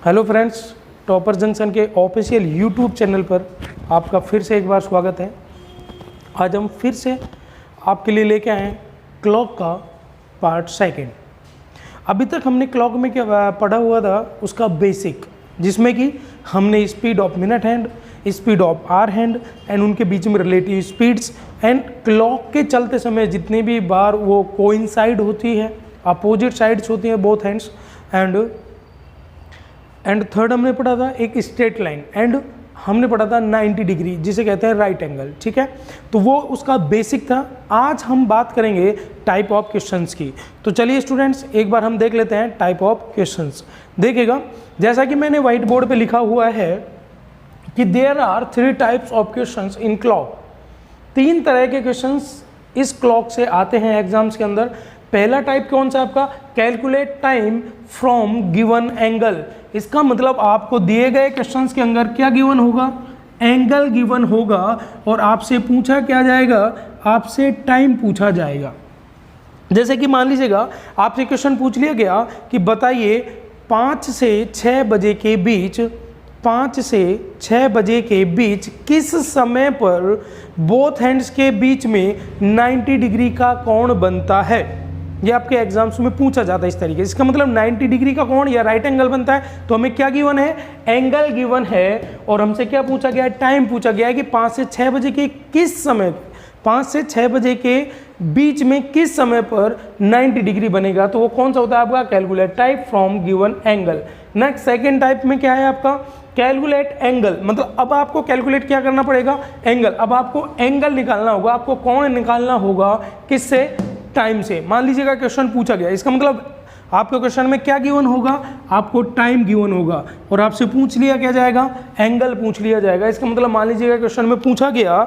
Hello friends, topper junction के official YouTube channel पर आपका फिर से एक बार स्वागत है। आज हम फिर से आपके लिए लेके आए हैं क्लॉक का पार्ट सेकंड। अभी तक हमने क्लॉक में क्या पढ़ा हुआ था, उसका बेसिक, जिसमें कि हमने speed of minute hand, speed of hour hand and उनके बीच में रिलेटिव स्पीड्स एंड क्लॉक के चलते समय जितनी भी बार वो कोइंसाइड होती है, अपोजिट साइड्स होती हैं बोथ हैंड्स, एंड थर्ड हमने पढ़ा था एक स्ट्रेट लाइन, एंड हमने पढ़ा था 90 डिग्री जिसे कहते हैं राइट एंगल। ठीक है, तो वो उसका बेसिक था। आज हम बात करेंगे टाइप ऑफ क्वेश्चंस की। तो चलिए स्टूडेंट्स, एक बार हम देख लेते हैं टाइप ऑफ क्वेश्चंस। देखिएगा, जैसा कि मैंने व्हाइट बोर्ड पे लिखा हुआ है कि there are 3 types of questions in clock. 3 तरह के क्वेश्चंस इस क्लॉक से आते हैं एग्जाम्स के अंदर। पहला टाइप कौन सा आपका, calculate time from given angle. इसका मतलब आपको दिए गए क्वेश्चंस के अंदर क्या गिवन होगा, एंगल गिवन होगा और आपसे पूछा क्या जाएगा, आपसे टाइम पूछा जाएगा। जैसे कि मान लीजिएगा आपसे क्वेश्चन पूछ लिया गया कि बताइए 5 से 6 बजे के बीच, 5 से 6 बजे के बीच किस समय पर बोथ हैंड्स के बीच में 90 डिग्री का कोण बनता है। ये आपके एग्जाम्स में पूछा जाता है इस तरीके से। इसका मतलब 90 डिग्री का कोण या राइट एंगल बनता है, तो हमें क्या गिवन है, एंगल गिवन है और हमसे क्या पूछा गया है, टाइम पूछा गया है कि 5 से 6 बजे के किस समय, 5 से 6 बजे के बीच में किस समय पर 90 डिग्री बनेगा। तो वो कौन सा होता है आपका, calculate type from given angle. Next second type में क्या है आपका, कैलकुलेट एंगल। मतलब अब आपको कैलकुलेट क्या करना पड़ेगा, एंगल। अब आपको एंगल निकालना होगा, आपको कोण निकालना होगा, किससे, टाइम से। मान लीजिएगा क्वेश्चन पूछा गया, इसका मतलब आपके क्वेश्चन में क्या गिवन होगा, आपको टाइम गिवन होगा और आपसे पूछ लिया क्या जाएगा, एंगल पूछ लिया जाएगा। इसका मतलब मान लीजिएगा क्वेश्चन में पूछा गया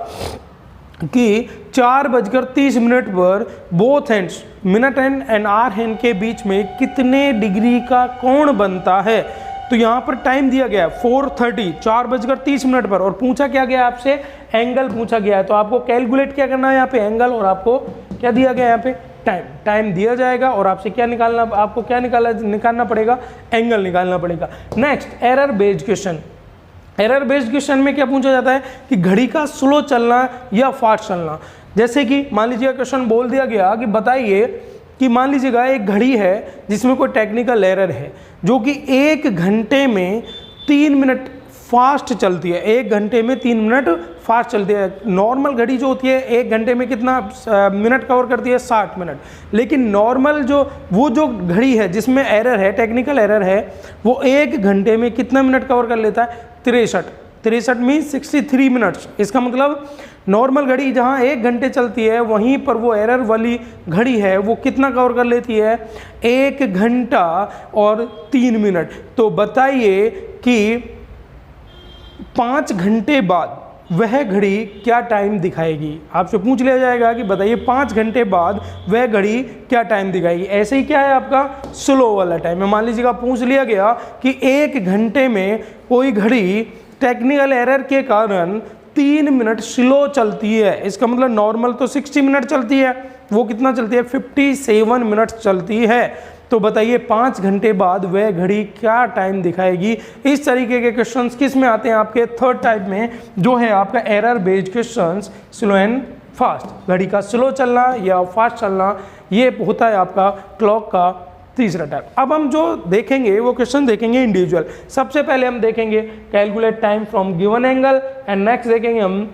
कि 4:30 पर both hands, minute hand and hour hand के बीच में कितने डिग्री का कोण बनता है। तो यहाँ पर टाइम दिया गया है 4:30, 4:30 पर, और पूछा क्या गया आपसे, एंगल पूछा गया है। तो आपको कैलकुलेट क्या करना है यहाँ पे, एंगल, और आपको क्या दिया गया है यहाँ पे, टाइम। टाइम दिया जाएगा और आपसे क्या निकालना, आपको क्या निकालना पड़ेगा, एंगल निकालना पड़ेगा। Next, error based question. Error based question में क्या पूछा जाता है कि घड़ी का स्लो चलना या फास्ट चलना। जैसे कि मान लीजिए क्वेश्चन बोल दिया गया कि बताइए कि मान लीजिएगा एक घड़ी है जिसमें कोई टेक्निकल एरर है जो कि 1 घंटे में 3 मिनट फास्ट चलती है, 1 घंटे में 3 मिनट फास्ट चलती है। नॉर्मल घड़ी जो होती है 1 घंटे में कितना मिनट कवर करती है, 60 मिनट। लेकिन नॉर्मल जो घड़ी है जिसमें एरर है, टेक्निकल एरर है, वो 1 घंटे में कितना मिनट कवर कर लेता है, 63 मीन्स 63 मिनट्स। इसका मतलब नॉर्मल घड़ी जहाँ 1 घंटे चलती है, वहीं पर वो एरर वाली घड़ी है वो कितना कवर कर लेती है, 1 घंटा और 3 मिनट। तो बताइए कि 5 घंटे बाद वह घड़ी क्या टाइम दिखाएगी। आपसे पूछ लिया जाएगा कि बताइए 5 घंटे बाद वह घड़ी क्या टाइम दिखाएगी। ऐसे ही क्या है आपका, स्लो वाला टाइम है। मान लीजिएगा पूछ लिया गया कि 1 घंटे में कोई घड़ी टेक्निकल एरर के कारण 3 मिनट स्लो चलती है। इसका मतलब नॉर्मल तो 60 मिनट चलती है, वो कितना चलती है, 57 मिनट चलती है। तो बताइए 5 घंटे बाद वह घड़ी क्या टाइम दिखाएगी। इस तरीके के क्वेश्चंस किस में आते हैं, आपके थर्ड टाइप में, जो है आपका error based questions, slow and fast. घड़ी का स्लो चलना या फास्ट चलना, ये होता है आपका क्लॉक का तीसरा टाइप। अब हम जो देखेंगे वो क्वेश्चन देखेंगे इंडिविजुअल। सबसे पहले हम देखेंगे calculate time from given angle, and next देखेंगे हम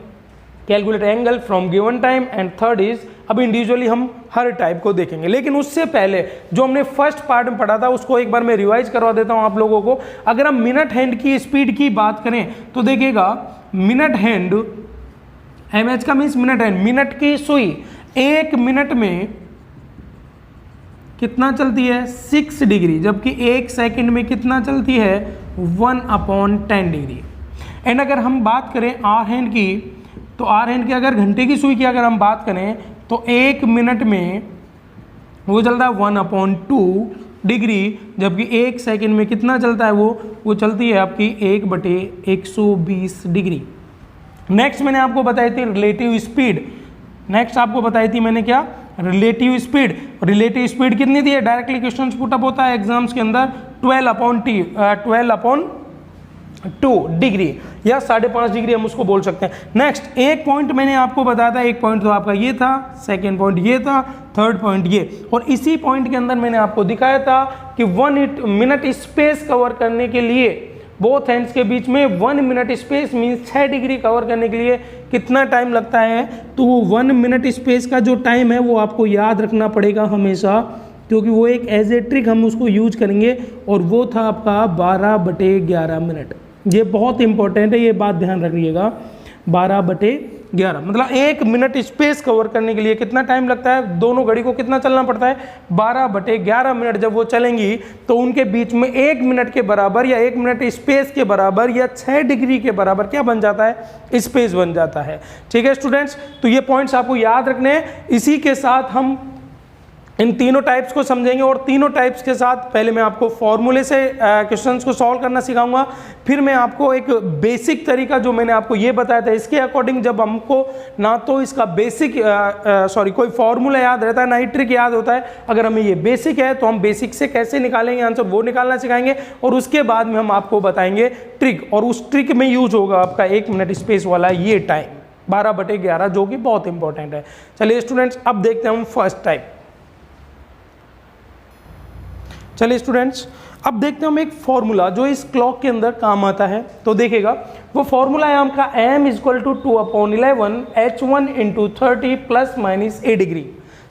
calculate angle from given time, and third is, अब इंडिविजुअली हम हर टाइप को देखेंगे। लेकिन उससे पहले जो हमने फर्स्ट पार्ट में पढ़ा था उसको एक बार मैं रिवाइज करवा देता हूं आप लोगों को। अगर हम मिनट हैंड की स्पीड की बात करें तो देखिएगा, मिनट हैंड, एमएच का मीन्स मिनट हैंड, मिनट की सुई 1 मिनट में कितना चलती है, 6 डिग्री, जबकि 1 सेकंड में कितना चलती है, 1/10 डिग्री। एंड अगर हम बात करें आवर हैंड की, तो आवर हैंड की अगर घंटे की सुई की अगर हम बात करें तो 1 मिनट में वो चलता है 1/2 डिग्री, जबकि 1 सेकंड में कितना चलता है, वो चलती है आपकी 1/120 डिग्री। नेक्स्ट मैंने आपको बताई थी रिलेटिव स्पीड। नेक्स्ट आपको बताई थी मैंने क्या, रिलेटिव स्पीड। रिलेटिव स्पीड कितनी थी, डायरेक्टली क्वेश्चन पुटअप होता है एग्जाम्स के अंदर, 12/2 डिग्री या 5.5 डिग्री हम उसको बोल सकते हैं। नेक्स्ट एक पॉइंट मैंने आपको बताया था, एक पॉइंट तो आपका ये था, सेकेंड पॉइंट ये था, थर्ड पॉइंट ये, और इसी पॉइंट के अंदर मैंने आपको दिखाया था कि 1 मिनट स्पेस कवर करने के लिए बोथ हैंड्स के बीच में 1 minute space means 6 degree cover करने के लिए कितना टाइम लगता है। तो वो 1 मिनट स्पेस का जो टाइम है वो आपको याद रखना पड़ेगा हमेशा, क्योंकि वो एक एज ए ट्रिक हम उसको यूज करेंगे, और वो था आपका 12/11 मिनट। ये बहुत इंपॉर्टेंट है, ये बात ध्यान रखिएगा। 12/11 मतलब 1 मिनट स्पेस कवर करने के लिए कितना टाइम लगता है, दोनों घड़ी को कितना चलना पड़ता है, 12/11 मिनट। जब वो चलेंगी तो उनके बीच में 1 मिनट के बराबर या 1 मिनट स्पेस के बराबर या 6 डिग्री के बराबर क्या बन जाता है, स्पेस बन जाता है। ठीक है स्टूडेंट्स, तो ये पॉइंट्स आपको याद रखने हैं। इसी के साथ हम इन तीनों टाइप्स को समझेंगे, और तीनों टाइप्स के साथ पहले मैं आपको फॉर्मूले से क्वेश्चंस को सॉल्व करना सिखाऊंगा, फिर मैं आपको एक बेसिक तरीका जो मैंने आपको ये बताया था इसके अकॉर्डिंग, जब हमको ना तो इसका बेसिक कोई फॉर्मूला याद रहता है ना ही ट्रिक याद होता है, अगर हमें ये बेसिक है तो हम बेसिक से कैसे निकालेंगे आंसर वो निकालना सिखाएंगे, और उसके बाद में हम आपको बताएंगे ट्रिक, और उस ट्रिक में यूज होगा आपका 1 मिनट स्पेस वाला ये टाइम 12/11 जो कि बहुत इंपॉर्टेंट है। चलिए स्टूडेंट्स अब देखते हैं हम फर्स्ट टाइप। चलिए स्टूडेंट्स अब देखते हैं हम एक फॉर्मूला जो इस क्लॉक के अंदर काम आता है। तो देखिएगा वो फॉर्मूला है आपका m = 2/11 h1 × 30 ± a डिग्री।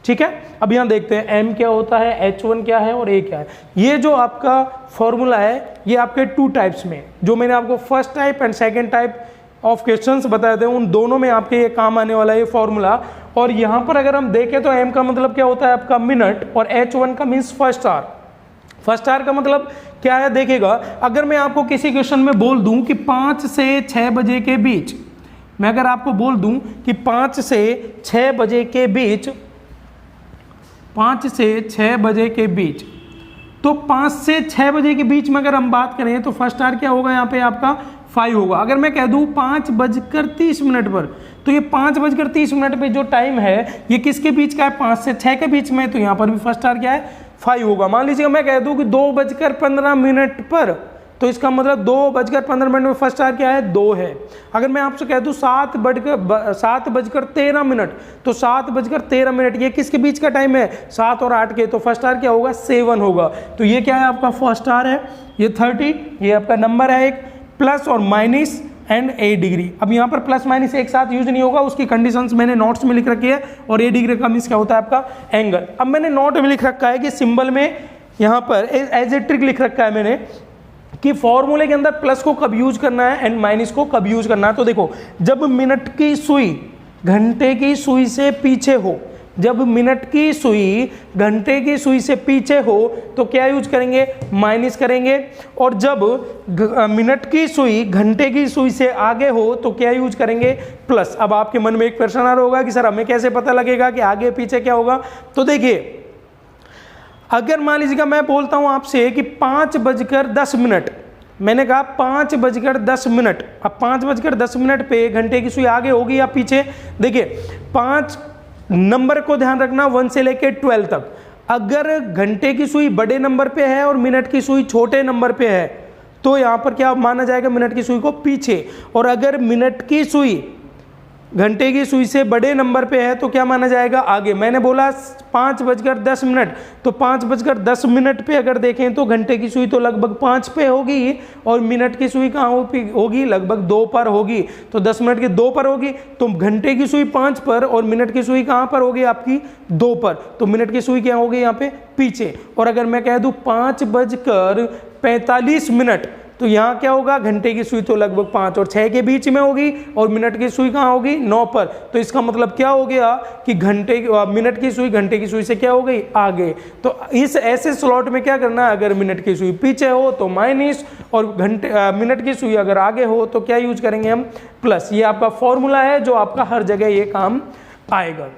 ठीक है, अब यहाँ देखते हैं m क्या होता है, h1 क्या है और a क्या है। ये जो आपका फॉर्मूला है ये आपके 2 टाइप्स में, जो मैंने आपको first type and second type of questions बताए थे, उन दोनों में आपके ये काम आने वाला है ये फॉर्मूला। और यहाँ पर अगर हम देखें तो m का मतलब क्या होता है आपका मिनट, और h1 का means first hour. First hour का मतलब क्या है, देखिएगा अगर मैं आपको किसी क्वेश्चन में बोल दूं कि 5 से 6 बजे के बीच, मैं अगर आपको बोल दूं कि 5 से 6 बजे के बीच, 5 से 6 बजे के बीच, तो 5 से 6 बजे के बीच में अगर हम बात करें तो फर्स्ट आवर क्या होगा यहाँ पे आपका 5 होगा। अगर मैं कह दूं 5:30 पर, तो ये 5:30 पे जो टाइम है ये किसके बीच का है, 5 से 6 के बीच में, तो यहाँ पर भी फर्स्ट आवर क्या है 5 होगा। मान लीजिए मैं कह दूं कि 2:15 पर, तो इसका मतलब 2:15 में फर्स्ट आवर क्या है 2 है। अगर मैं आपसे कह दूं 7:13, तो 7:13 ये किसके बीच का टाइम है, 7 और 8 के, तो फर्स्ट आवर क्या होगा 7 होगा। तो ये क्या है आपका फर्स्ट आवर है, ये 30, ये आपका नंबर है एक, प्लस और माइनस एंड a डिग्री। अब यहाँ पर प्लस माइनस एक साथ यूज नहीं होगा, उसकी कंडीशंस मैंने नोट्स में लिख रखी है, और a डिग्री का मीन्स क्या होता है आपका एंगल। अब मैंने नोट में लिख रखा है कि सिंबल में यहाँ पर एज ए ट्रिक लिख रखा है मैंने कि फॉर्मूले के अंदर प्लस को कब यूज करना है एंड माइनस को कब यूज करना है। तो देखो जब मिनट की सुई घंटे की सुई से पीछे हो, जब मिनट की सुई घंटे की सुई से पीछे हो तो क्या यूज करेंगे, माइनस करेंगे, और जब मिनट की सुई घंटे की सुई से आगे हो तो क्या यूज करेंगे, प्लस। अब आपके मन में एक प्रश्न आ रहा होगा कि सर हमें कैसे पता लगेगा कि आगे पीछे क्या होगा। तो देखिए अगर मान लीजिएगा मैं बोलता हूं आपसे कि 5:10, मैंने कहा 5:10, अब 5:10 पे घंटे की सुई आगे होगी या पीछे। देखिए 5 नंबर को ध्यान रखना 1 से लेके 12 तक। अगर घंटे की सुई बड़े नंबर पे है और मिनट की सुई छोटे नंबर पे है तो यहां पर क्या माना जाएगा, मिनट की सुई को पीछे। और अगर मिनट की सुई घंटे की सुई से बड़े नंबर पे है तो क्या माना जाएगा, आगे। मैंने बोला 5:10, तो 5:10 पे अगर देखें तो घंटे की सुई तो लगभग 5 पे होगी, और मिनट की सुई कहाँ होगी, लगभग 2 पर होगी। तो 10 मिनट की 2 पर होगी, तो घंटे की सुई 5 पर और मिनट की सुई कहाँ पर होगी आपकी 2 पर, तो मिनट की सुई क्या होगी यहाँ पे पीछे। और अगर मैं कह दूँ 5:45, तो यहाँ क्या होगा, घंटे की सुई तो लगभग 5 और 6 के बीच में होगी, और मिनट की सुई कहाँ होगी 9 पर। तो इसका मतलब क्या हो गया कि मिनट की सुई घंटे की सुई से क्या हो गई, आगे। तो इस ऐसे स्लॉट में क्या करना है, अगर मिनट की सुई पीछे हो तो माइनस, और मिनट की सुई अगर आगे हो तो क्या यूज करेंगे हम, प्लस। ये आपका फॉर्मूला है जो आपका हर जगह ये काम आएगा।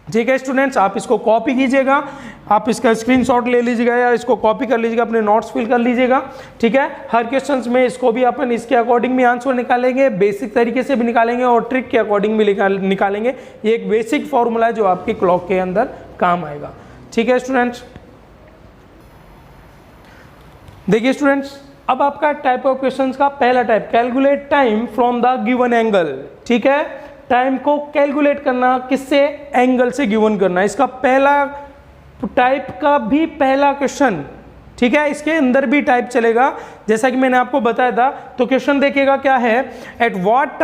ठीक है स्टूडेंट्स, आप इसको कॉपी कीजिएगा, आप इसका स्क्रीनशॉट ले लीजिएगा या इसको कॉपी कर लीजिएगा, अपने नोट्स फिल कर लीजिएगा। ठीक है, हर क्वेश्चंस में इसको भी अपन इसके अकॉर्डिंग भी आंसर निकालेंगे, बेसिक तरीके से भी निकालेंगे और ट्रिक के अकॉर्डिंग भी निकालेंगे। ये एक बेसिक फॉर्मूला है जो आपकी क्लॉक के अंदर काम आएगा। ठीक है स्टूडेंट्स, देखिए स्टूडेंट्स, अब आपका टाइप ऑफ क्वेश्चंस का पहला type, calculate time from the given angle. ठीक है, टाइम को कैलकुलेट करना किससे, एंगल से गिवन करना, इसका पहला टाइप का भी पहला क्वेश्चन। ठीक है, इसके अंदर भी टाइप चलेगा जैसा कि मैंने आपको बताया था। तो क्वेश्चन देखिएगा क्या है, eight what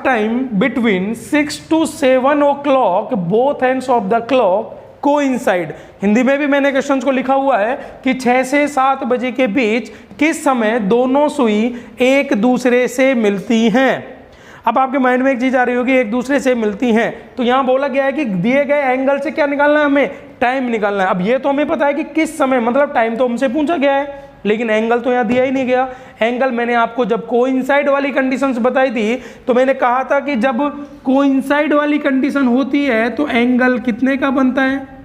time between 6 to 7 o'clock both ends of the clock coincide. Hindi में भी मैंने क्वेश्चन को लिखा हुआ है कि 6 से 7 बजे के बीच किस समय दोनों सुई एक दूसरे से मिलती हैं। अब आपके माइंड में एक चीज आ रही होगी, एक दूसरे से मिलती हैं, तो यहां बोला गया है कि दिए गए एंगल से क्या निकालना है, हमें टाइम निकालना है। अब ये तो हमें पता है कि किस समय, मतलब टाइम तो हमसे पूछा गया है, लेकिन एंगल तो यहां दिया ही नहीं गया। एंगल मैंने आपको जब कोइंसाइड वाली कंडीशंस बताई थी तो मैंने कहा था कि जब कोइंसाइड वाली कंडीशन होती है तो एंगल कितने का बनता है,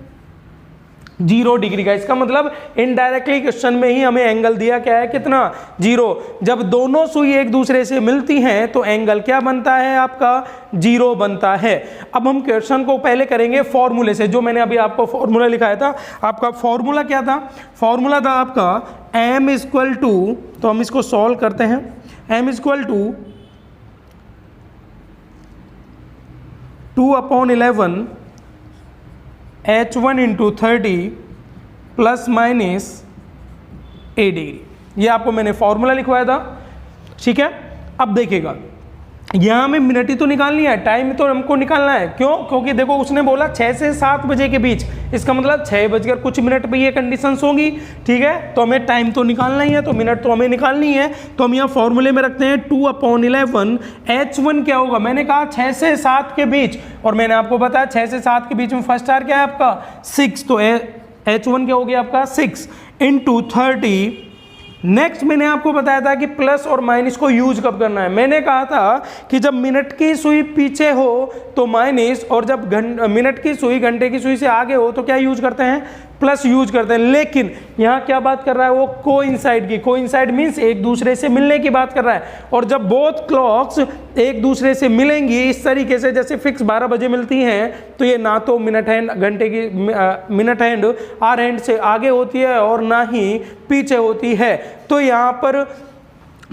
0 डिग्री का। इसका मतलब इनडायरेक्टली क्वेश्चन में ही हमें एंगल दिया क्या है, कितना, 0। जब दोनों सुई एक दूसरे से मिलती हैं तो एंगल क्या बनता है, आपका 0 बनता है। अब हम क्वेश्चन को पहले करेंगे फॉर्मूले से, जो मैंने अभी आपको फॉर्मूला लिखाया था। आपका फॉर्मूला क्या था, फॉर्मूला था आपका m इक्वल टू, तो हम इसको सॉल्व करते हैं, m equal to 2/11 H1 into 30 plus minus a degree. ये आपको मैंने फॉर्मूला लिखवाया था। ठीक है, अब देखिएगा यहाँ में मिनट ही तो निकालनी है, टाइम तो हमको निकालना है। क्यों, क्योंकि देखो उसने बोला 6 से 7 बजे के बीच, इसका मतलब 6 बजकर कुछ मिनट पे ये कंडीशंस होंगी। ठीक है, तो हमें टाइम तो निकालना ही है, तो मिनट तो हमें निकालनी है। तो हम यहाँ फॉर्मूले में रखते हैं 2/11 H1 क्या होगा, मैंने कहा 6 से 7 के बीच, और मैंने आपको बताया 6 से 7 के बीच में फर्स्ट आर क्या है आपका 6, तो H1 क्या हो गया आपका 6 इंटू 30। नेक्स्ट मैंने आपको बताया था कि प्लस और माइनस को यूज कब करना है। मैंने कहा था कि जब मिनट की सुई पीछे हो तो माइनस, और जब मिनट की सुई घंटे की सुई से आगे हो तो क्या यूज करते हैं, प्लस यूज करते हैं। लेकिन यहाँ क्या बात कर रहा है वो कोइंसाइड की, कोइंसाइड मीन्स एक दूसरे से मिलने की बात कर रहा है। और जब बोथ क्लॉक्स एक दूसरे से मिलेंगी इस तरीके से, जैसे फिक्स 12 बजे मिलती हैं, तो ये ना तो मिनट हैंड घंटे की मिनट हैंड आर हैंड से आगे होती है और ना ही पीछे होती है। तो यहाँ पर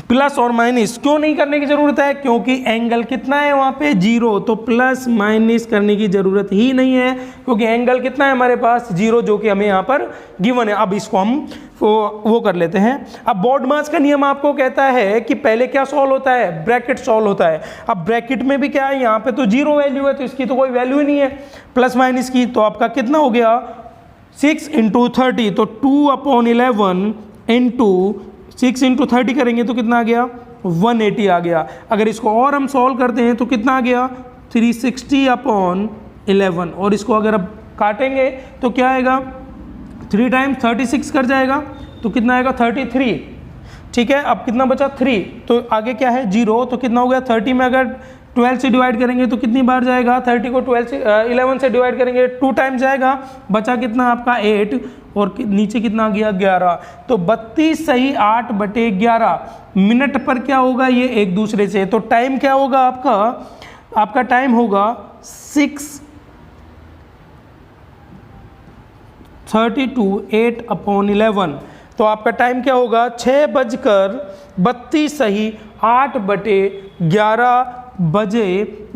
प्लस और माइनस क्यों नहीं करने की जरूरत है, क्योंकि एंगल कितना है वहां पे 0, तो प्लस माइनस करने की जरूरत ही नहीं है, क्योंकि एंगल कितना है हमारे पास 0, जो कि हमें यहाँ पर गिवन है। अब इसको हम वो कर लेते हैं। अब बोर्डमास का नियम आपको कहता है कि पहले क्या सॉल्व होता है, ब्रैकेट सॉल्व होता है। अब ब्रैकेट में भी क्या है, यहाँ पे तो 0 वैल्यू है, तो इसकी तो कोई वैल्यू ही नहीं है प्लस माइनस की। तो आपका कितना हो गया 6 इंटू 30, तो 2/11 इंटू 6 इंटू 30 करेंगे तो कितना आ गया 180 आ गया। अगर इसको और हम सॉल्व करते हैं तो कितना आ गया 360/11, और इसको अगर अब काटेंगे तो क्या आएगा 3 टाइम्स 36 कर जाएगा, तो कितना आएगा 33। ठीक है, अब कितना बचा 3, तो आगे क्या है 0, तो कितना हो गया 30 में अगर 12 से डिवाइड करेंगे तो कितनी बार जाएगा, 30 को 11 से डिवाइड करेंगे 2 टाइम्स जाएगा, बचा कितना आपका 8, और नीचे कितना आ गया 11। तो 32 सही 8/11 मिनट पर क्या होगा ये एक दूसरे से। तो टाइम क्या होगा आपका टाइम होगा 6:32 8/11। तो आपका टाइम क्या होगा 6:32 सही 8/11 बजे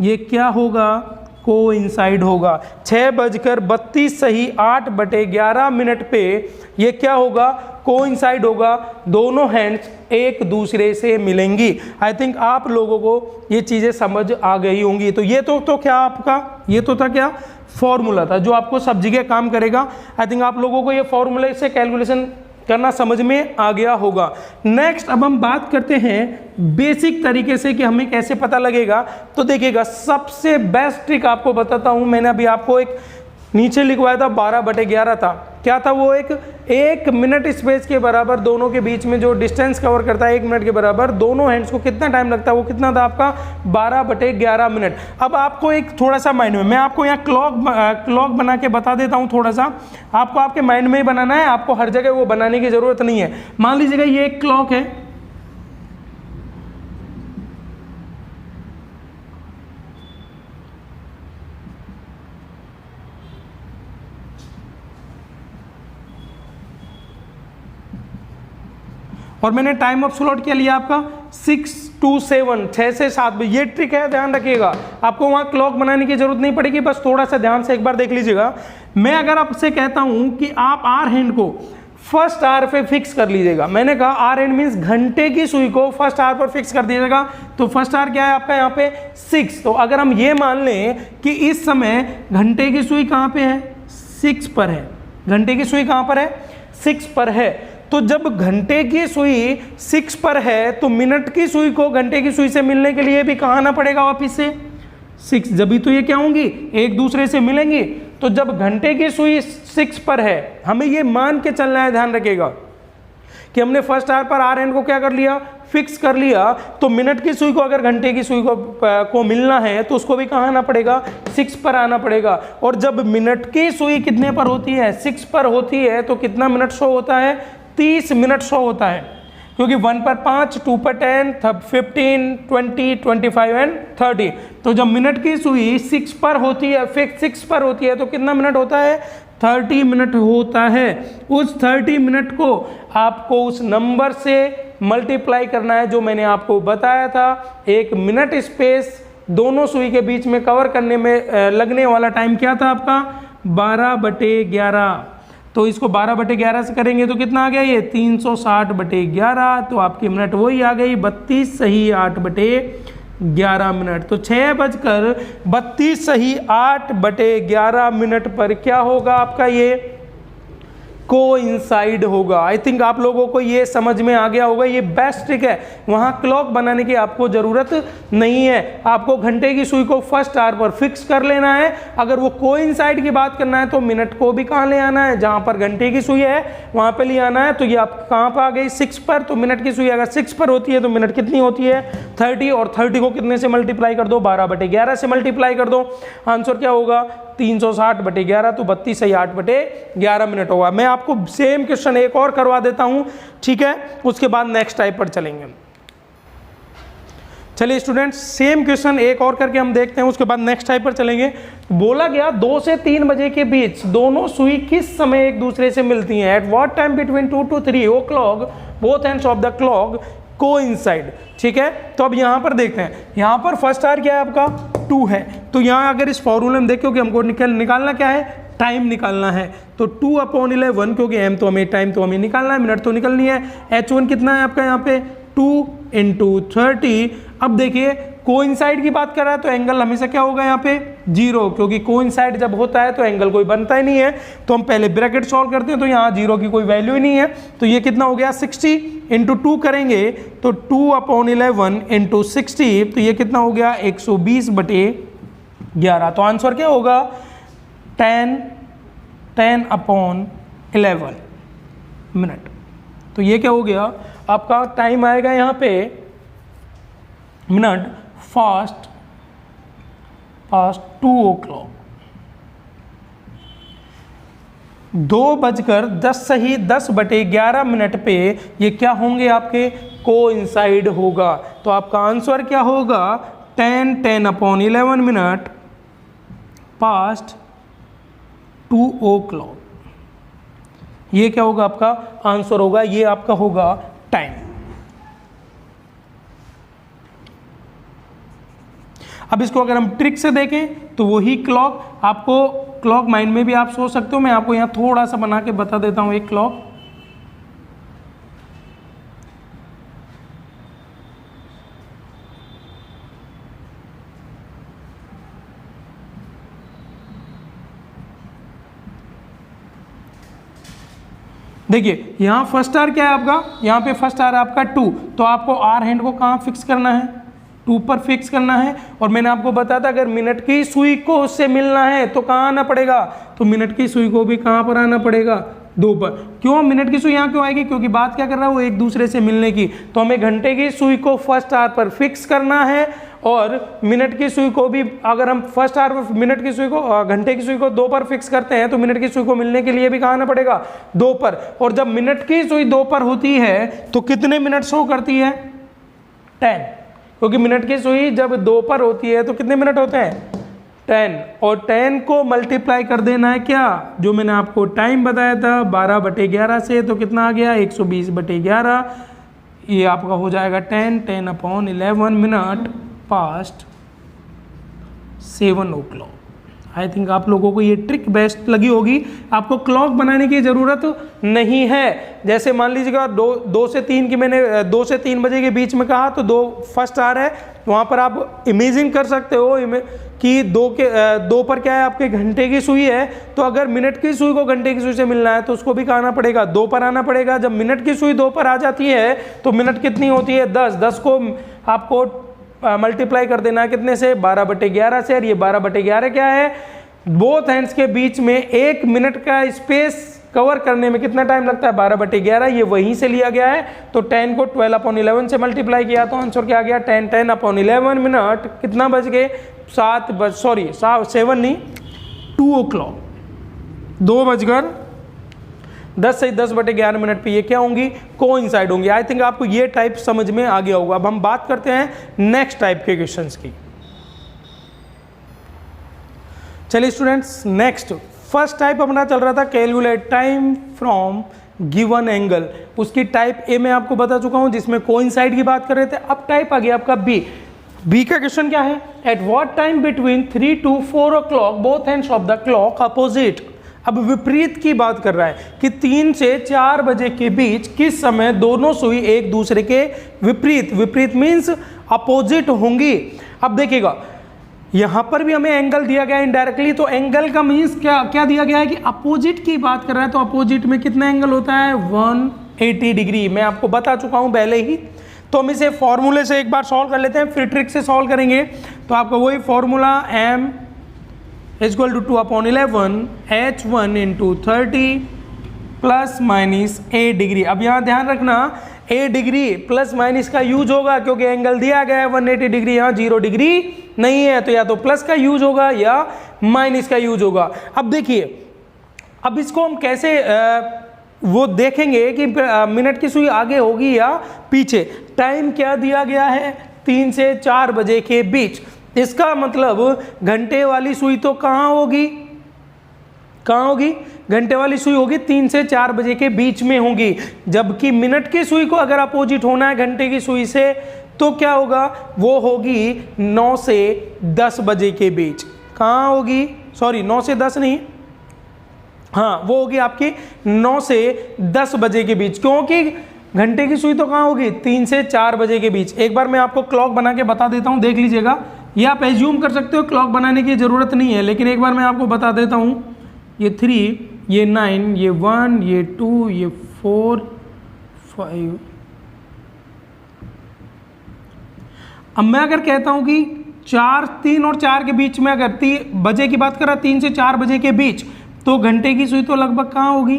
ये क्या होगा कोइंसाइड होगा। 6:32 सही 8/11 मिनट पे ये क्या होगा कोइंसाइड होगा, दोनों हैंड्स एक दूसरे से मिलेंगी। आई थिंक आप लोगों को ये चीज़ें समझ आ गई होंगी। तो ये तो क्या आपका ये तो था क्या फॉर्मूला था जो आपको सब जगह काम करेगा। आई थिंक आप लोगों को ये फॉर्मूले से कैलकुलेशन करना समझ में आ गया होगा। नेक्स्ट अब हम बात करते हैं बेसिक तरीके से कि हमें कैसे पता लगेगा। तो देखिएगा सबसे बेस्ट ट्रिक आपको बताता हूं। मैंने अभी आपको एक नीचे लिखवाया था 12/11 था, क्या था वो एक मिनट स्पेस के बराबर दोनों के बीच में जो डिस्टेंस कवर करता है 1 मिनट के बराबर, दोनों हैंड्स को कितना टाइम लगता है वो कितना था आपका 12/11 मिनट। अब आपको एक थोड़ा सा माइंड में मैं आपको यहाँ क्लॉक बना के बता देता हूँ। थोड़ा सा आपको आपके माइंड में ही बनाना है, आपको हर जगह वो बनाने की जरूरत नहीं है। मान लीजिएगा ये एक क्लॉक है, और मैंने टाइम ऑफ स्लॉट क्या लिया आपका 6 to 7, 6 से 7 बजे। ये ट्रिक है, ध्यान रखिएगा, आपको वहाँ क्लॉक बनाने की जरूरत नहीं पड़ेगी, बस थोड़ा सा ध्यान से एक बार देख लीजिएगा। मैं अगर आपसे कहता हूँ कि आप आर हैंड को फर्स्ट आवर पे फिक्स कर लीजिएगा, मैंने कहा आर हैंड मीन्स घंटे की सुई को फर्स्ट आवर पर फिक्स कर दीजिएगा, तो फर्स्ट आवर क्या है आपका यहाँ पे 6। तो अगर हम ये मान लें कि इस समय घंटे की सुई कहाँ पे है, 6 पर है, घंटे की सुई कहाँ पर है, 6 पर है, तो जब घंटे की सुई 6 पर है तो मिनट की सुई को घंटे की सुई से मिलने के लिए भी कहाँ आना पड़ेगा वापिस से 6, जब भी तो ये क्या होंगी एक दूसरे से मिलेंगी। तो जब घंटे की सुई 6 पर है, हमें ये मान के चलना है, ध्यान रखिएगा कि हमने फर्स्ट आवर पर आर एन को क्या कर लिया, फिक्स कर लिया, तो मिनट की सुई को अगर घंटे की सुई को मिलना है तो उसको भी कहाँ आना पड़ेगा, 6 पर आना पड़ेगा। और जब मिनट की सुई कितने पर होती है, 6 पर होती है, तो कितना मिनट शो होता है, 30 मिनट शो होता है, क्योंकि 1 पर 5, 2 पर 10, 15, 20, 25 एंड 30। तो जब मिनट की सुई 6 पर होती है, फिक्स 6 पर होती है, तो कितना मिनट होता है, 30 मिनट होता है। उस 30 मिनट को आपको उस नंबर से मल्टीप्लाई करना है जो मैंने आपको बताया था। एक मिनट स्पेस दोनों सुई के बीच में कवर करने में लगने वाला टाइम क्या था आपका, 12/11। तो इसको 12/11 से करेंगे तो कितना आ गया, ये 360/11। तो आपकी मिनट वही आ गई 32 सही 8/11 मिनट। तो 6:32 सही 8/11 मिनट पर क्या होगा आपका, ये कोइंसाइड होगा। आई थिंक आप लोगों को ये समझ में आ गया होगा, ये बेस्ट ट्रिक है, वहां क्लॉक बनाने की आपको जरूरत नहीं है। आपको घंटे की सुई को फर्स्ट आवर पर फिक्स कर लेना है। अगर वो कोइंसाइड की बात करना है तो मिनट को भी कहाँ ले आना है, जहां पर घंटे की सुई है वहां पे ले आना है। तो ये आप कहाँ पर आ गई, 6 पर। तो मिनट की सुई अगर 6 पर होती है तो मिनट कितनी होती है, 30, और 30 को कितने से मल्टीप्लाई कर दो, 12/11 से मल्टीप्लाई कर दो। आंसर क्या होगा, 360/11, तो 32 सही 8/11 मिनट होगा। मैं आपको सेम क्वेश्चन एक और करवा देता हूं, ठीक है, उसके बाद नेक्स्ट टाइप पर चलेंगे। चलिए स्टूडेंट्स, सेम क्वेश्चन एक और करके हम देखते हैं, उसके बाद नेक्स्ट टाइप पर चलेंगे। बोला गया 2 से 3 बजे के बीच दोनों सुई किस समय एक दूसरे से मिलती हैं, eight what time between 2 to 3 o'clock both ends of the clock coincide. ठीक है, तो अब यहां पर देखते हैं, यहां पर फर्स्ट आवर क्या है आपका 2 है, तो यहां अगर इस फॉर्मूले में देखो कि हमको निकालना क्या है, टाइम निकालना है। तो 2/11, क्योंकि एम तो हमें टाइम तो हमें निकालना है, मिनट तो निकलनी है। H1 कितना है आपका यहाँ पे 2 × 30। अब देखिए कोइंसाइड की बात कर रहा है तो एंगल हमेशा क्या होगा यहाँ पे 0, क्योंकि कोइंसाइड जब होता है तो एंगल कोई बनता ही नहीं है। तो हम पहले ब्रैकेट सॉल्व करते हैं, तो यहाँ 0 की कोई वैल्यू ही नहीं है। तो ये कितना हो गया 60 × 2 करेंगे तो 2/11 × 60, तो ये कितना हो गया 120/11। तो आंसर क्या होगा 10/11 मिनट। तो ये क्या हो गया आपका टाइम आएगा यहाँ पे मिनट फास्ट 2 o'clock। 2:10 सही 10/11 मिनट पे ये क्या होंगे आपके कोइंसाइड होगा। तो आपका आंसर क्या होगा 10/11 मिनट पास्ट 2 o'clock। ये क्या होगा आपका आंसर होगा, ये आपका होगा टाइम। अब इसको अगर हम ट्रिक से देखें तो वही क्लॉक, आपको क्लॉक माइंड में भी आप सोच सकते हो। मैं आपको यहाँ थोड़ा सा बना के बता देता हूँ एक क्लॉक। देखिए यहाँ फर्स्ट आवर क्या है आपका, यहाँ पे फर्स्ट आवर आपका 2, तो आपको आर हैंड को कहाँ फिक्स करना है 2 पर फिक्स करना है। और मैंने आपको बताया था अगर मिनट की सुई को उससे मिलना है तो कहाँ आना पड़ेगा, तो मिनट की सुई को भी कहाँ पर आना पड़ेगा 2 पर। क्यों मिनट की सुई यहाँ क्यों आएगी, क्योंकि बात क्या कर रहा है वो एक दूसरे से मिलने की। तो हमें घंटे की सुई को फर्स्ट आवर पर फिक्स करना है और मिनट की सुई को भी, अगर हम फर्स्ट आवर पर मिनट की सुई को घंटे की सुई को 2 पर फिक्स करते हैं तो मिनट की सुई को मिलने के लिए भी कहाँ आना पड़ेगा 2 पर। और जब मिनट की सुई 2 पर होती है तो कितने मिनट शो करती है 10, क्योंकि मिनट की सुई जब 2 पर होती है तो कितने मिनट होते हैं 10, और 10 को मल्टीप्लाई कर देना है क्या, जो मैंने आपको टाइम बताया था 12/11 से, तो कितना आ गया 120/11। ये आपका हो जाएगा 10 minute past 7 o'clock। I think आप लोगों को ये ट्रिक बेस्ट लगी होगी। आपको क्लॉक बनाने की ज़रूरत नहीं है। जैसे मान लीजिएगा 2 से 3 की मैंने 2 से 3 बजे के बीच में कहा, तो 2 फर्स्ट आ रहा है, वहाँ पर आप इमेजिन कर सकते हो कि 2 पर क्या है, आपके घंटे की सुई है। तो अगर मिनट की सुई को घंटे की सुई से मिलना है तो उसको भी कहना पड़ेगा, 2 पर आना पड़ेगा। जब मिनट की सुई 2 पर आ जाती है तो मिनट कितनी होती है, 10। 10 को आपको मल्टीप्लाई कर देना है कितने से, 12/11 से। और ये 12/11 क्या है, बोथ हैंड्स के बीच में 1 मिनट का स्पेस कवर करने में कितना टाइम लगता है, 12/11। ये वहीं से लिया गया है। तो 10 को 12/11 से मल्टीप्लाई किया तो आंसर क्या आ गया, 10/11 मिनट। कितना बज गए, 7 नहीं 2 o'clock। 2:10 से 10/11 मिनट पे ये क्या होंगी, कोइंसाइड होंगी। आई थिंक आपको ये टाइप समझ में आ गया होगा। अब हम बात करते हैं नेक्स्ट टाइप के क्वेश्चंस की। चलिए स्टूडेंट्स, नेक्स्ट फर्स्ट टाइप अपना चल रहा था calculate time from given angle. उसकी टाइप ए मैं आपको बता चुका हूं, जिसमें कोइंसाइड की बात कर रहे थे। अब टाइप आ गया आपका बी। बी का क्वेश्चन क्या है, eight what time between 3 to 4 o'clock both hands of the clock opposite. अब विपरीत की बात कर रहा है कि 3 से 4 बजे के बीच किस समय दोनों सुई एक दूसरे के विपरीत, विपरीत मीन्स अपोजिट होंगी। अब देखिएगा यहां पर भी हमें एंगल दिया गया है इनडायरेक्टली, तो एंगल का मीन्स क्या दिया गया है कि अपोजिट की बात कर रहा है। तो अपोजिट में कितना एंगल होता है, 180 डिग्री। मैं आपको बता चुका हूं पहले ही। तो हम इसे फॉर्मूले से एक बार सॉल्व कर लेते हैं, फिर ट्रिक से सॉल्व करेंगे। तो आपका वही formula m = 2/11 h1 × 30 ± a degree. अब यहाँ ध्यान रखना, a डिग्री प्लस माइनस का यूज होगा क्योंकि एंगल दिया गया है 180 डिग्री, यहाँ 0 डिग्री नहीं है। तो या तो प्लस का यूज होगा या माइनस का यूज होगा। अब देखिए, अब इसको हम कैसे वो देखेंगे कि मिनट की सुई आगे होगी या पीछे। टाइम क्या दिया गया है, 3 से 4 बजे के बीच। इसका मतलब घंटे वाली सुई तो कहाँ होगी, घंटे वाली सुई होगी 3 से 4 बजे के बीच में होगी। जबकि मिनट की सुई को अगर अपोजिट होना है घंटे की सुई से तो क्या होगा, वो होगी 9 से 10 बजे के बीच। कहाँ होगी, सॉरी 9 से 10 नहीं, हाँ वो होगी आपकी 9 से 10 बजे के बीच, क्योंकि घंटे की सुई तो कहाँ होगी 3 से 4 बजे के बीच। एक बार मैं आपको क्लॉक बना के बता देता हूँ, देख लीजिएगा। ये आप एज्यूम कर सकते हो, क्लॉक बनाने की ज़रूरत नहीं है, लेकिन एक बार मैं आपको बता देता हूँ। ये 3, ये 9, ये 1, ये 2, ये 4, 5। अब मैं अगर कहता हूँ कि 3 और 4 के बीच में, अगर 3 बजे की बात कर रहा, 3 से 4 बजे के बीच, तो घंटे की सुई तो लगभग कहाँ होगी,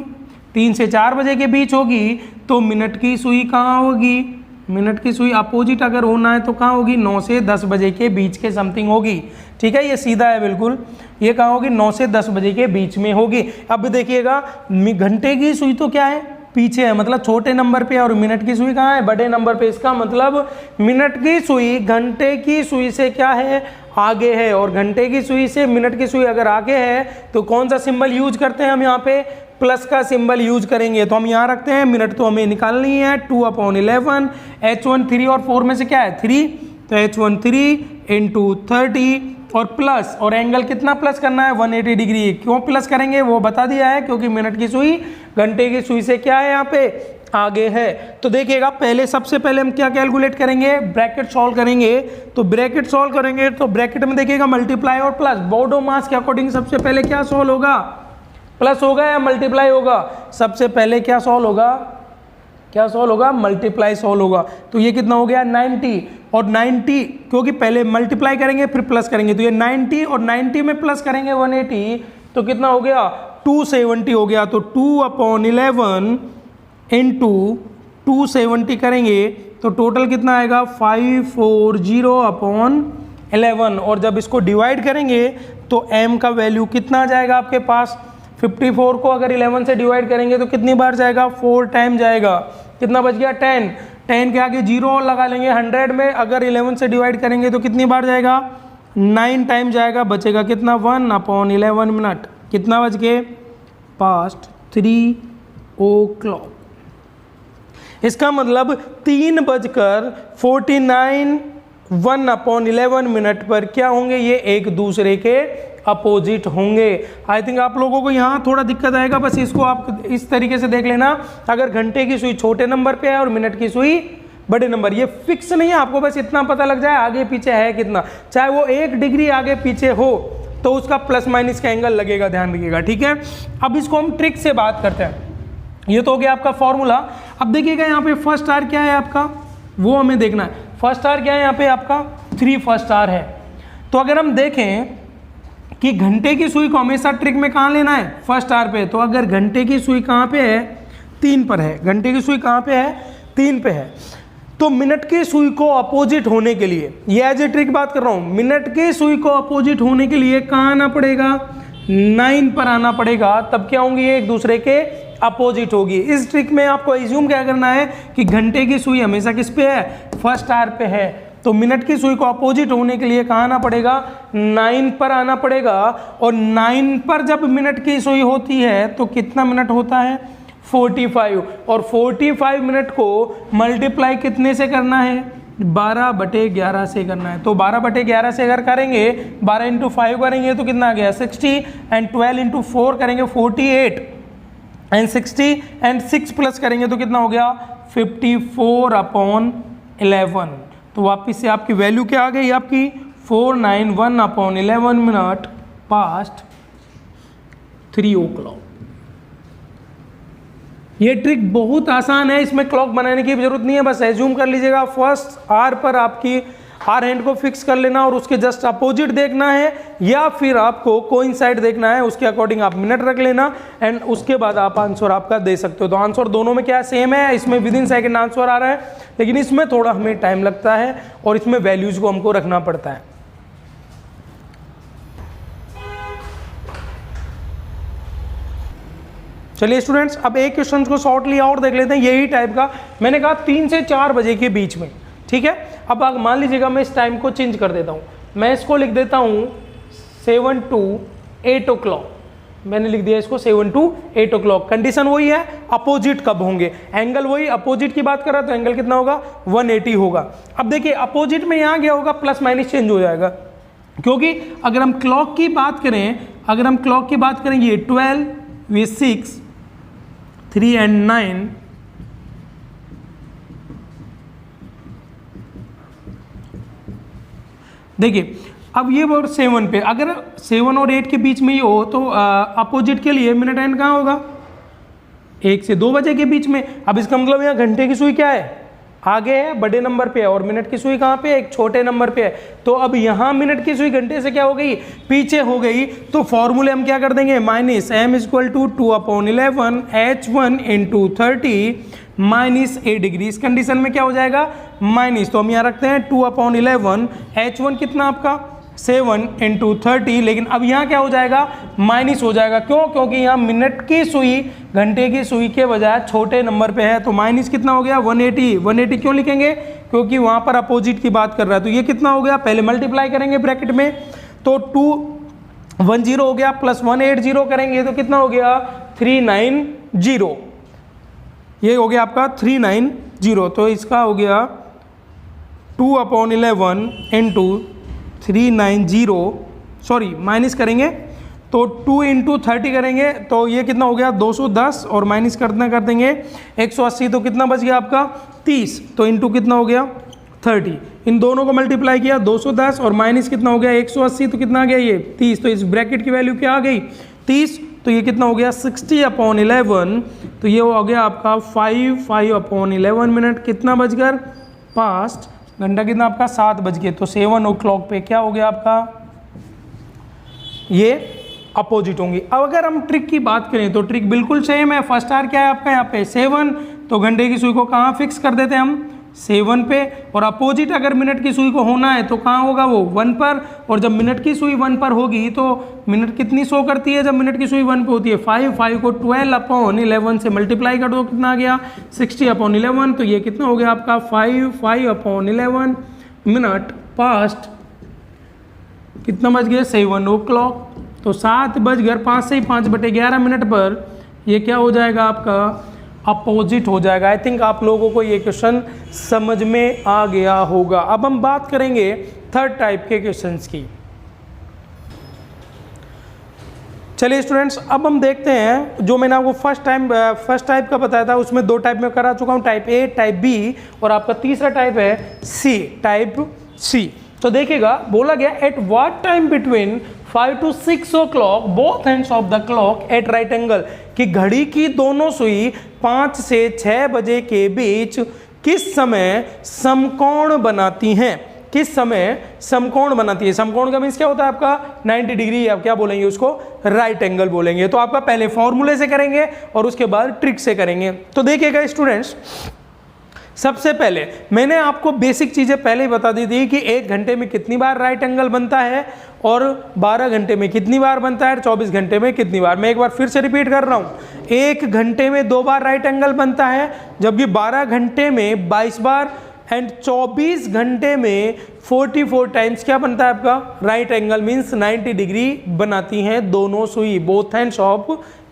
3 से 4 बजे के बीच होगी। तो मिनट की सुई कहाँ होगी, मिनट की सुई अपोजिट अगर होना है तो कहाँ होगी, 9 से 10 बजे के बीच के समथिंग होगी। ठीक है, ये सीधा है बिल्कुल। ये कहाँ होगी, 9 से 10 बजे के बीच में होगी। अब देखिएगा, घंटे की सुई तो क्या है, पीछे है, मतलब छोटे नंबर पे, और मिनट की सुई कहाँ है, बड़े नंबर पे। इसका मतलब मिनट की सुई घंटे की सुई से क्या है, आगे है। और घंटे की सुई से मिनट की सुई अगर आगे है तो कौन सा सिंबल यूज करते हैं हम यहाँ पे, प्लस का सिंबल यूज करेंगे। तो हम यहाँ रखते हैं, मिनट तो हमें निकालनी है, 2/11 h1 3 और 4 में से क्या है 3, तो h1 3 × 30 और प्लस, और एंगल कितना प्लस करना है 180 डिग्री। क्यों प्लस करेंगे वो बता दिया है, क्योंकि मिनट की सुई घंटे की सुई से क्या है यहाँ पे आगे है। तो देखिएगा, पहले सबसे पहले हम क्या कैलकुलेट करेंगे, ब्रैकेट सॉल्व करेंगे। तो ब्रैकेट सॉल्व करेंगे तो ब्रैकेट में देखिएगा मल्टीप्लाई और प्लस। बोर्डो मास के अकॉर्डिंग सबसे पहले क्या सॉल्व होगा, प्लस होगा या मल्टीप्लाई होगा, सबसे पहले क्या सॉल्व होगा, क्या सॉल्व होगा, मल्टीप्लाई सॉल्व होगा। तो ये कितना हो गया 90, और 90 क्योंकि पहले मल्टीप्लाई करेंगे फिर प्लस करेंगे, तो ये 90 और 90 में प्लस करेंगे 180, तो कितना हो गया 270 हो गया। तो 2/11 × 270 करेंगे तो टोटल कितना आएगा 540/11। और जब इसको डिवाइड करेंगे तो m का वैल्यू कितना आ जाएगा आपके पास, 54 को अगर 11 से डिवाइड करेंगे तो कितनी बार जाएगा, 4 टाइम जाएगा। कितना बच गया 10, 10 के आगे 0 और लगा लेंगे। 100 में अगर 11 से डिवाइड करेंगे तो कितनी बार जाएगा, 9 टाइम जाएगा। बचेगा कितना 1/11 मिनट। कितना बच गए, past 3 o'clock। इसका मतलब 3:49 1/11 मिनट पर क्या होंगे, ये एक दूसरे के अपोजिट होंगे। आई थिंक आप लोगों को यहाँ थोड़ा दिक्कत आएगा, बस इसको आप इस तरीके से देख लेना। अगर घंटे की सुई छोटे नंबर पे है और मिनट की सुई बड़े नंबर, ये फिक्स नहीं है, आपको बस इतना पता लग जाए आगे पीछे है कितना, चाहे वो 1 डिग्री आगे पीछे हो तो उसका प्लस माइनस का एंगल लगेगा, ध्यान रखिएगा, ठीक है। अब इसको हम ट्रिक से बात करते हैं। ये तो हो गया आपका फॉर्मूला। अब देखिएगा यहाँ पे फर्स्ट आर क्या है आपका, वो हमें देखना है। फर्स्ट आर क्या है यहाँ पे आपका 3 फर्स्ट आर है। तो अगर हम देखें कि घंटे की सुई को हमेशा ट्रिक में कहाँ लेना है, फर्स्ट आर पे, तो अगर घंटे की सुई कहाँ पे है, 3 पर है, घंटे की सुई कहाँ पे है, 3 पे है, तो मिनट की सुई को अपोजिट होने के लिए, ये एज ए ट्रिक बात कर रहा हूँ, मिनट की सुई को अपोजिट होने के लिए कहाँ आना पड़ेगा, 9 पर आना पड़ेगा, तब क्या होंगी, ये एक दूसरे के अपोजिट होगी। इस ट्रिक में आपको एज्यूम क्या करना है कि घंटे की सुई हमेशा किस पे है, फर्स्ट आर पे है, तो मिनट की सुई को अपोजिट होने के लिए कहाँ आना पड़ेगा, 9 पर आना पड़ेगा। और 9 पर जब मिनट की सुई होती है तो कितना मिनट होता है, 45, और 45 मिनट को मल्टीप्लाई कितने से करना है, 12/11 से करना है। तो 12/11 से अगर करेंगे, 12 × 5 करेंगे तो कितना आ गया 60, एंड 12 × 4 करेंगे 48, एंड 60 एंड 6 प्लस करेंगे तो कितना हो गया 54/11। तो वापिस से आपकी वैल्यू क्या आ गई, आपकी 491/11 मिनट पास्ट 3 o'clock। ये ट्रिक बहुत आसान है, इसमें क्लॉक बनाने की जरूरत नहीं है, बस एज्यूम कर लीजिएगा फर्स्ट आर पर आपकी आर हैंड को फिक्स कर लेना और उसके जस्ट अपोजिट देखना है, या फिर आपको कोइंसाइड देखना है, उसके अकॉर्डिंग आप मिनट रख लेना, एंड उसके बाद आप आंसर आपका दे सकते हो। तो आंसर दोनों में क्या सेम है, इसमें विद इन सेकेंड आंसर आ रहा है, लेकिन इसमें थोड़ा हमें टाइम लगता है और इसमें वैल्यूज को हमको रखना पड़ता है। चलिए स्टूडेंट्स, अब एक क्वेश्चन को शॉर्टली और देख लेते हैं, यही टाइप का, मैंने कहा 3 से 4 बजे के बीच में, ठीक है। अब आप मान लीजिएगा मैं इस टाइम को चेंज कर देता हूँ, मैं इसको लिख देता हूँ 7 to 8 o'clock, मैंने लिख दिया इसको 7 to 8 o'clock। कंडीशन वही है, अपोजिट कब होंगे, एंगल वही, अपोजिट की बात कर रहा है तो एंगल कितना होगा 180 होगा। अब देखिए अपोजिट में यहाँ गया होगा, प्लस माइनस चेंज हो जाएगा, क्योंकि अगर हम क्लॉक की बात करें, अगर हम क्लॉक की बात करेंगे 12 with 6 3 and 9, देखिए अब ये वर्ड 7 पे, अगर 7 और 8 के बीच में ही हो तो अपोजिट के लिए मिनट एंड कहाँ होगा, 1 से 2 बजे के बीच में। अब इसका मतलब यहाँ घंटे की सुई क्या है, आगे है, बड़े नंबर पे है, और मिनट की सुई कहाँ पे है, एक छोटे नंबर पे है। तो अब यहाँ मिनट की सुई घंटे से क्या हो गई, पीछे हो गई, तो फॉर्मूले हम क्या कर देंगे, -m = 2/11 h1 × 30 -8 डिग्री। इस कंडीशन में क्या हो जाएगा माइनस, तो हम यहाँ रखते हैं 2/11, h1 कितना आपका 7 × 30, लेकिन अब यहाँ क्या हो जाएगा माइनस हो जाएगा, क्यों, क्योंकि यहाँ मिनट की सुई घंटे की सुई के बजाय छोटे नंबर पे है, तो माइनस कितना हो गया 180। 180 क्यों लिखेंगे, क्योंकि वहाँ पर अपोजिट की बात कर रहा है। तो ये कितना हो गया, पहले मल्टीप्लाई करेंगे ब्रैकेट में, तो 210 हो गया, प्लस 180 करेंगे तो कितना हो गया 390, ये हो गया आपका 390। तो इसका हो गया 2/11 × 390, सॉरी माइनस करेंगे तो 2 × 30 करेंगे तो ये कितना हो गया 210, और माइनस करना कर देंगे 180, तो कितना बच गया आपका 30, तो इंटू कितना हो गया 30, इन दोनों को मल्टीप्लाई किया 210 और माइनस कितना हो गया 180, तो कितना आ गया ये 30, तो इस ब्रैकेट की वैल्यू क्या आ गई 30, तो ये कितना हो गया 60/11, तो ये हो गया आपका 5/11 मिनट, कितना बजकर पास्ट, घंटा कितना आपका 7 बज गए, तो 7 o'clock पे क्या हो गया आपका, ये अपोजिट होंगी। अब अगर हम ट्रिक की बात करें तो ट्रिक बिल्कुल सेम है, फर्स्ट आर क्या है आपका यहाँ पे 7, तो घंटे की सुई को कहाँ फिक्स कर देते हैं हम 7 पे, और अपोजिट अगर मिनट की सुई को होना है तो कहाँ होगा वो 1 पर, और जब मिनट की सुई 1 पर होगी तो मिनट कितनी शो करती है जब मिनट की सुई 1 पे होती है 5 को 12/11 से मल्टीप्लाई कर दो, कितना आ गया 60/11, तो ये कितना हो गया आपका 5/11 मिनट पास्ट, कितना बज गया 7 o'clock, तो 7 बजकर 5 से 5/11 मिनट पर ये क्या हो जाएगा आपका अपोजिट हो जाएगा। आई थिंक आप लोगों को ये क्वेश्चन समझ में आ गया होगा। अब हम बात करेंगे थर्ड टाइप के क्वेश्चंस की। चलिए स्टूडेंट्स, अब हम देखते हैं, जो मैंने आपको फर्स्ट टाइप का बताया था उसमें दो टाइप में करा चुका हूं, टाइप ए, टाइप बी, और आपका तीसरा टाइप है सी, टाइप सी। तो देखिएगा, बोला गया at what time between 5 to 6 o'clock both ends of the clock at right angle, कि घड़ी की दोनों सुई 5 से 6 बजे के बीच किस समय समकोण बनाती हैं, किस समय समकोण बनाती है। समकोण का मीन्स क्या होता है आपका 90 डिग्री, आप क्या बोलेंगे उसको, राइट एंगल बोलेंगे। तो आपका पहले फॉर्मूले से करेंगे और उसके बाद ट्रिक से करेंगे। तो देखिएगा स्टूडेंट्स, सबसे पहले मैंने आपको बेसिक चीजें पहले ही बता दी थी कि 1 घंटे में कितनी बार राइट एंगल बनता है और 12 घंटे में कितनी बार बनता है, 24 घंटे में कितनी बार। मैं एक बार फिर से रिपीट कर रहा हूं, 1 घंटे में 2 बार राइट एंगल बनता है, जबकि 12 घंटे में 22 बार एंड 24 घंटे में 44 टाइम्स क्या बनता है आपका, राइट एंगल मीन्स 90 डिग्री बनाती हैं दोनों सुई, बोथ हैंड्स ऑफ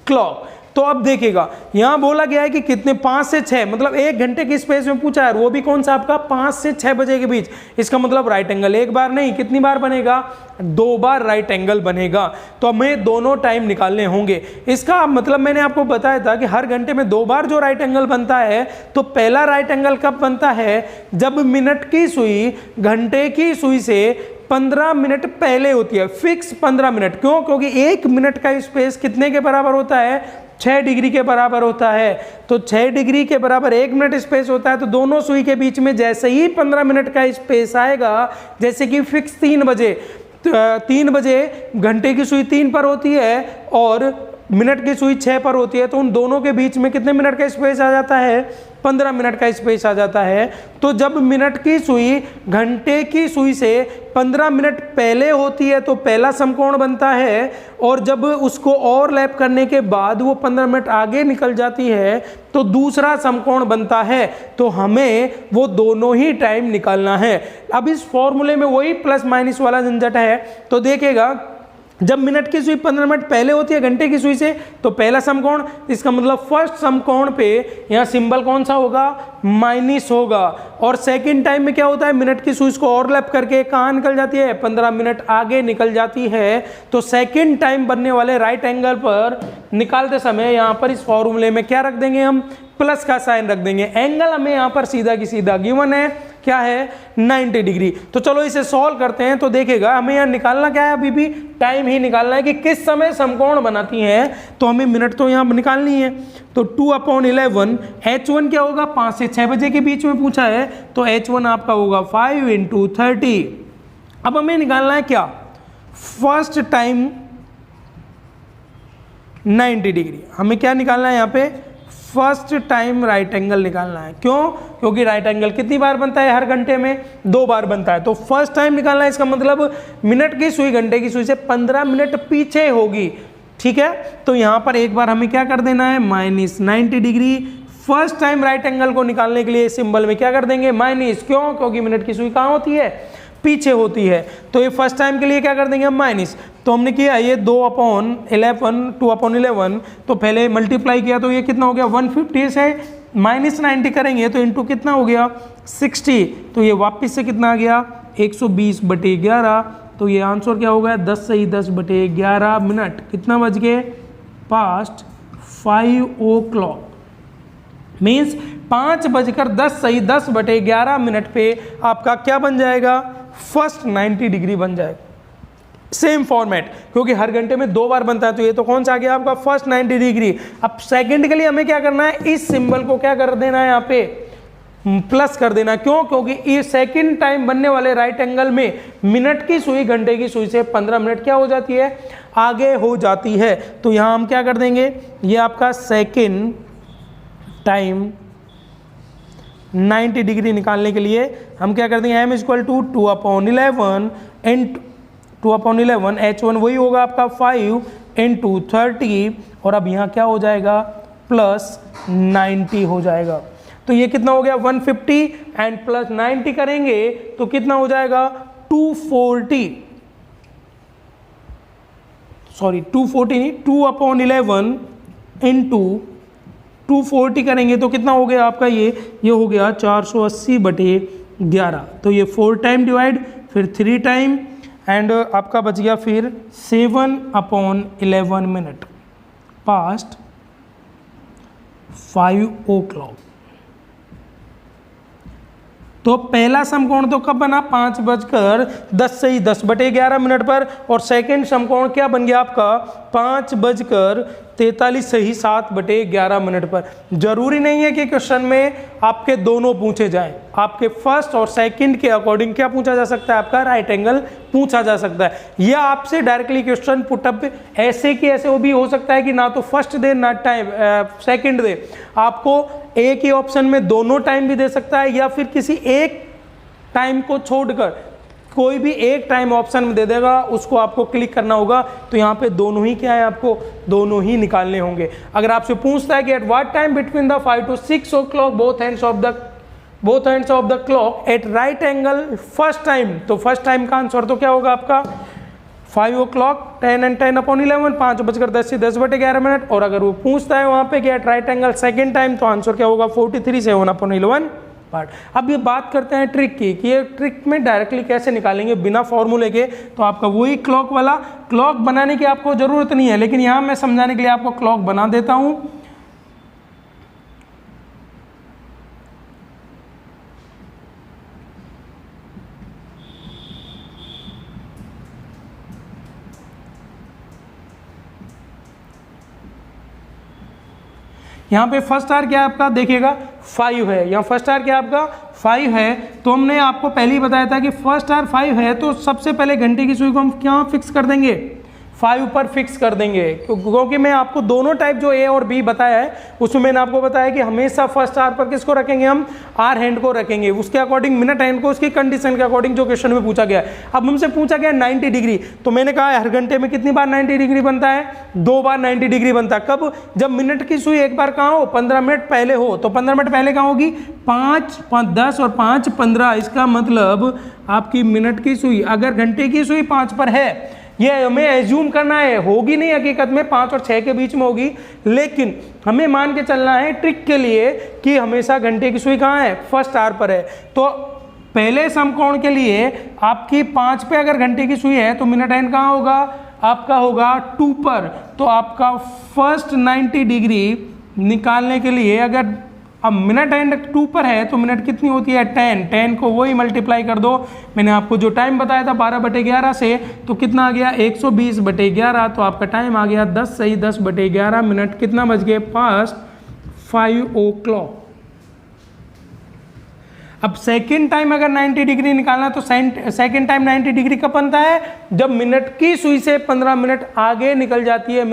क्लॉक। तो अब देखिएगा, यहां बोला गया है कि कितने, 5 से 6, मतलब 1 घंटे की स्पेस में पूछा है, वो भी कौन सा आपका 5 से 6 बजे के बीच। इसका मतलब राइट एंगल एक बार नहीं, कितनी बार बनेगा, 2 बार राइट एंगल बनेगा। तो हमें दोनों टाइम निकालने होंगे। इसका मतलब मैंने आपको बताया था कि हर घंटे में 2 बार जो राइट एंगल बनता है, तो पहला राइट एंगल कब बनता है, जब मिनट की सुई घंटे की सुई से 15 मिनट पहले होती है, फिक्स 15 मिनट। क्यों, क्योंकि 1 मिनट का स्पेस कितने के बराबर होता है, 6 डिग्री के बराबर होता है। तो 6 डिग्री के बराबर 1 मिनट स्पेस होता है। तो दोनों सुई के बीच में जैसे ही 15 मिनट का स्पेस आएगा, जैसे कि फिक्स 3 बजे, 3 बजे घंटे की सुई 3 पर होती है और मिनट की सुई 6 पर होती है, तो उन दोनों के बीच में कितने मिनट का स्पेस आ जाता है, 15 मिनट का स्पेस आ जाता है। तो जब मिनट की सुई घंटे की सुई से 15 मिनट पहले होती है तो पहला समकोण बनता है, और जब उसको ओवरलैप करने के बाद वो 15 मिनट आगे निकल जाती है तो दूसरा समकोण बनता है। तो हमें वो दोनों ही टाइम निकालना है। अब इस फॉर्मूले में वही प्लस माइनस वाला झंझट है। तो देखिएगा, जब मिनट की सुई 15 मिनट पहले होती है घंटे की सुई से, तो पहला समकोण, इसका मतलब फर्स्ट समकोण पे यहाँ सिंबल कौन सा होगा, माइनस होगा। और सेकंड टाइम में क्या होता है, मिनट की सुई को ओवरलैप करके कहाँ निकल जाती है, 15 मिनट आगे निकल जाती है। तो सेकंड टाइम बनने वाले राइट एंगल पर निकालते समय यहाँ पर इस फॉर्मूले में क्या रख देंगे, हम प्लस का साइन रख देंगे। एंगल हमें यहाँ पर सीधा की सीधा गिवन है, क्या है, 90 डिग्री। तो चलो इसे सॉल्व करते हैं। तो देखिएगा, हमें यहाँ निकालना क्या है, अभी भी टाइम ही निकालना है कि किस समय समकोण बनाती हैं। तो हमें मिनट तो यहाँ निकालनी है। तो 2/11 H1 क्या होगा, 5 से 6 बजे के बीच में पूछा है, तो H1 आपका होगा 5 × 30। अब हमें निकालना है क्या, फर्स्ट टाइम 90 डिग्री। हमें क्या निकालना है यहाँ पे, फर्स्ट टाइम राइट एंगल निकालना है। क्यों, क्योंकि राइट एंगल कितनी बार बनता है, हर घंटे में 2 बार बनता है। तो फर्स्ट टाइम निकालना है, इसका मतलब मिनट की सुई घंटे की सुई से 15 मिनट पीछे होगी। ठीक है, तो यहाँ पर एक बार हमें क्या कर देना है, -90 degree. First time right angle को निकालने के लिए सिंबल में क्या कर देंगे, माइनस। क्यों, क्योंकि मिनट की सुई कहाँ होती है, पीछे होती है। तो ये फर्स्ट टाइम के लिए क्या कर देंगे हम, माइनस। तो हमने किया ये 2/11 तो पहले मल्टीप्लाई किया, तो ये कितना हो गया, 150 से -90 करेंगे तो इंटू कितना हो गया, 60। तो ये वापस से कितना आ गया, 120/11। तो ये आंसर क्या हो गया, 10 सही 10/11 मिनट। कितना बज गए, पास्ट 5 o'clock, मीन्स 5:10 सही 10/11 मिनट पे आपका क्या बन जाएगा, फर्स्ट 90 डिग्री बन जाएगा। सेम फॉर्मेट, क्योंकि हर घंटे में 2 बार बनता है, तो ये तो कौन सा आ गया आपका, फर्स्ट 90 डिग्री। अब सेकंड के लिए हमें क्या करना है, इस सिंबल को क्या कर देना है, यहाँ पे प्लस कर देना। क्यों, क्योंकि ये सेकंड टाइम बनने वाले राइट एंगल में मिनट की सुई घंटे की सुई से 15 मिनट क्या हो जाती है, आगे हो जाती है। तो यहाँ हम क्या कर देंगे, ये आपका सेकंड टाइम 90 डिग्री निकालने के लिए हम क्या कर देंगे, m = 2/11 2/11 H1 वही होगा आपका 5 × 30, और अब यहाँ क्या हो जाएगा, +90 हो जाएगा। तो ये कितना हो गया, 150 एंड +90 करेंगे तो कितना हो जाएगा, 240 नहीं, 2/11 × 240 करेंगे तो कितना हो गया आपका, ये हो गया 480/11। तो ये 4 टाइम डिवाइड, फिर 3 टाइम, एंड आपका बच गया फिर 7/11 मिनट पास्ट 5 o'clock। तो पहला समकोण तो कब बना, 5:10 पर, और सेकंड समकोण क्या बन गया आपका 5:43 पर। जरूरी नहीं है कि क्वेश्चन में आपके दोनों पूछे जाएं, आपके फर्स्ट और सेकंड के अकॉर्डिंग क्या पूछा जा सकता है, आपका राइट एंगल पूछा जा सकता है, या आपसे डायरेक्टली क्वेश्चन पुटअप ऐसे कि ऐसे वो भी हो सकता है कि ना तो फर्स्ट दे ना टाइम सेकंड दे, आपको एक ही ऑप्शन में दोनों टाइम भी दे सकता है, या फिर किसी एक टाइम को छोड़कर कोई भी एक टाइम ऑप्शन में दे देगा, उसको आपको क्लिक करना होगा। तो यहाँ पे दोनों ही क्या है, आपको दोनों ही निकालने होंगे। अगर आपसे पूछता है कि at what time between the 5 to 6 o'clock both hands of the clock at right angle first time, तो फर्स्ट टाइम का आंसर तो क्या होगा आपका 5 o'clock 10 and 10/11, 5:10 और अगर वो पूछता है वहां पे कि at right angle second time, तो आंसर क्या होगा 43 7/11 पार्ट। अब ये बात करते हैं ट्रिक की कि ये ट्रिक में डायरेक्टली कैसे निकालेंगे बिना फॉर्मूले के। तो आपका वही क्लॉक वाला, क्लॉक बनाने की आपको जरूरत नहीं है, लेकिन यहाँ मैं समझाने के लिए आपको क्लॉक बना देता हूँ। यहाँ पे फर्स्ट आर क्या आपका देखिएगा 5 है, यहाँ फर्स्ट आर क्या आपका 5 है। तो हमने आपको पहले ही बताया था कि फर्स्ट आर 5 है, तो सबसे पहले घंटे की सुई को हम क्या फिक्स कर देंगे, 5 पर फिक्स कर देंगे, क्योंकि मैं आपको दोनों टाइप जो ए और बी बताया है उसमें मैंने आपको बताया कि हमेशा फर्स्ट आर पर किसको रखेंगे, हम आर हैंड को रखेंगे, उसके अकॉर्डिंग मिनट हैंड को उसकी कंडीशन के अकॉर्डिंग जो क्वेश्चन में पूछा गया। अब हमसे पूछा गया 90 डिग्री, तो मैंने कहा हर घंटे में कितनी बार 90 डिग्री बनता है, 2 बार 90 डिग्री बनता है। कब, जब मिनट की सुई एक बार कहाँ हो, 15 मिनट पहले हो, तो 15 मिनट पहले कहाँ होगी 5, 10 और 5 15। इसका मतलब आपकी मिनट की सुई अगर घंटे की सुई 5 पर है, ये हमें एज्यूम करना है, होगी नहीं हकीकत में 5 और 6 के बीच में होगी, लेकिन हमें मान के चलना है ट्रिक के लिए कि हमेशा घंटे की सुई कहाँ है, फर्स्ट आर पर है। तो पहले समकोण के लिए आपकी 5 पे अगर घंटे की सुई है तो मिनट हैंड कहाँ होगा, आपका होगा 2 पर। तो आपका फर्स्ट 90 डिग्री निकालने के लिए अगर अब मिनट एंड 2 पर है तो मिनट कितनी होती है 10 को वही मल्टीप्लाई कर दो। मैंने आपको जो टाइम बताया था 12/11 से, तो कितना आ गया 120/11। तो आपका टाइम आ गया 10 सही 10/11 मिनट, कितना बज गए पास्ट 5 o'clock। अब सेकेंड टाइम अगर 90 डिग्री निकालना तो सेकेंड टाइम 90 डिग्री कब बनता है, जब मिनट की सुई से 15 मिनट आगे निकल जाती है,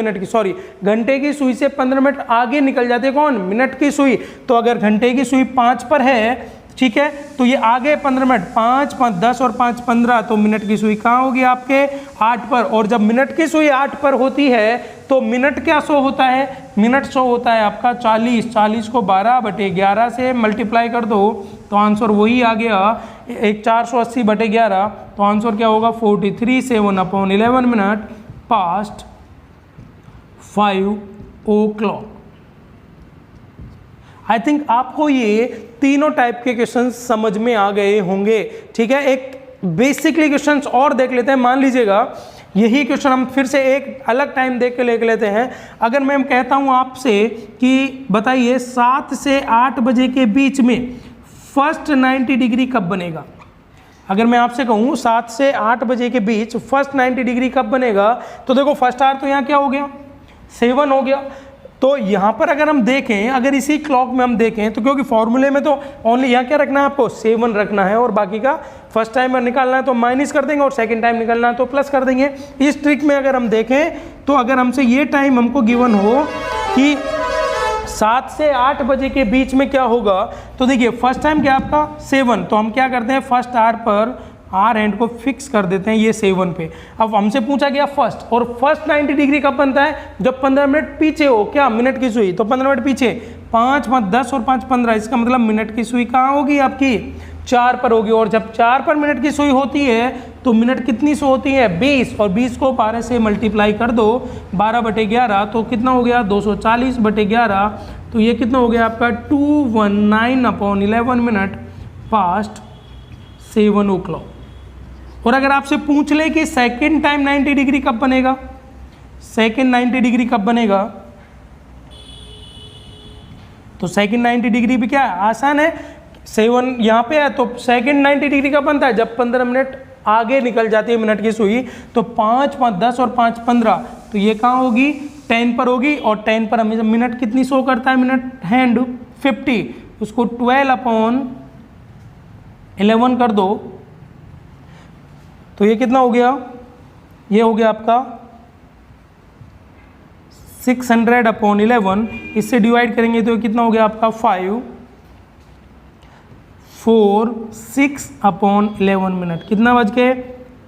घंटे की सुई से 15 मिनट आगे निकल जाती है कौन, मिनट की सुई। तो अगर घंटे की सुई 5 पर है, ठीक है, तो ये आगे 15 मिनट, 5, 10 और 5 15, तो मिनट की सुई कहाँ होगी आपके 8 पर। और जब मिनट की सुई 8 पर होती है तो मिनट क्या शो होता है, मिनट शो होता है आपका 40 को 12/11 से मल्टीप्लाई कर दो तो आंसर वही आ गया 480/11। तो आंसर क्या होगा 43 7/11 minute past 5 o'clock। I think आपको ये तीनों टाइप के क्वेश्चन समझ में आ गए होंगे, ठीक है। एक बेसिकली क्वेश्चंस और देख लेते हैं। मान लीजिएगा यही क्वेश्चन हम फिर से एक अलग टाइम देख के लेते हैं। अगर मैं कहता हूं आपसे कि बताइए 7 से 8 बजे के बीच में फर्स्ट 90 डिग्री कब बनेगा। अगर मैं आपसे कहूं 7 से 8 बजे के बीच फर्स्ट 90 डिग्री कब बनेगा, तो देखो फर्स्ट आवर तो यहाँ क्या हो गया 7 हो गया। तो यहाँ पर अगर हम देखें, अगर इसी क्लॉक में हम देखें तो क्योंकि फॉर्मूले में तो ओनली यहाँ क्या रखना है आपको 7 रखना है, और बाकी का फर्स्ट टाइम निकालना है तो माइनस कर देंगे और सेकंड टाइम निकालना है तो प्लस कर देंगे। इस ट्रिक में अगर हम देखें तो अगर हमसे ये टाइम हमको गिवन हो कि 7 से 8 बजे के बीच में क्या होगा, तो देखिए फर्स्ट टाइम क्या आपका 7, तो हम क्या करते हैं फर्स्ट आवर पर आर एंड को फिक्स कर देते हैं ये 7 पे। अब हमसे पूछा गया फर्स्ट, और फर्स्ट 90 डिग्री कब बनता है, जब 15 मिनट पीछे हो क्या मिनट की सुई, तो 15 मिनट पीछे 5, 10 और 5 15, इसका मतलब मिनट की सुई कहाँ होगी आपकी 4 पर होगी। और जब 4 पर मिनट की सुई होती है तो मिनट कितनी सो होती है 20, और 20 को 12 से मल्टीप्लाई कर दो 12/11, तो कितना हो गया 240/11 तो ये कितना हो गया आपका 219/11 मिनट पास्ट 7 o'clock। और अगर आपसे पूछ ले कि सेकेंड टाइम 90 डिग्री कब बनेगा, सेकेंड 90 डिग्री कब बनेगा, तो सेकेंड 90 डिग्री भी क्या है, आसान है, 7 यहाँ पे है तो सेकेंड 90 डिग्री कब बनता है, जब 15 मिनट आगे निकल जाती है मिनट की सुई, तो 5 5 10 और 5 15, तो ये कहाँ होगी 10 पर होगी, और 10 पर हमें मिनट कितनी शो करता है, मिनट हैंड 50, उसको 12/11 कर दो, तो ये कितना हो गया, ये हो गया आपका 600/11, इससे डिवाइड करेंगे तो कितना हो गया आपका 5 4 6/11 मिनट, कितना बज गए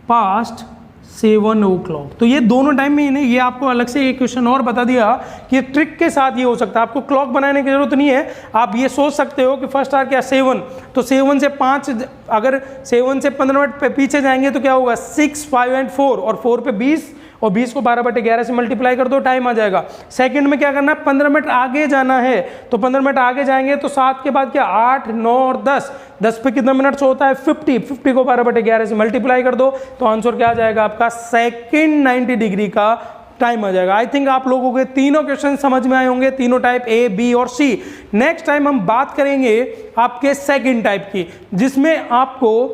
पास्ट 7 o'clock। तो ये दोनों टाइम में ही नहीं, ये आपको अलग से एक क्वेश्चन और बता दिया कि ये ट्रिक के साथ ये हो सकता है, आपको क्लॉक बनाने की जरूरत नहीं है, आप ये सोच सकते हो कि फर्स्ट आर क्या 7, तो 7 से 5, अगर 7 से 15 मिनट पे पीछे जाएंगे तो क्या होगा 6 5 एंड 4, और 4 पे 20, और 20 को 12/11 से मल्टीप्लाई कर दो, टाइम आ जाएगा। सेकंड में क्या करना है, 15 मिनट आगे जाना है, तो 15 मिनट आगे जाएंगे तो 7 के बाद क्या 8 9 और 10, 10 पे कितना मिनट होता है 50, 50 को 12/11 से मल्टीप्लाई कर दो, तो आंसर क्या आ जाएगा आपका सेकंड 90 डिग्री का टाइम आ जाएगा। आई थिंक आप लोगों के तीनों क्वेश्चन समझ में आए होंगे, तीनों टाइप ए बी और सी। नेक्स्ट टाइम हम बात करेंगे आपके सेकेंड टाइप की, जिसमें आपको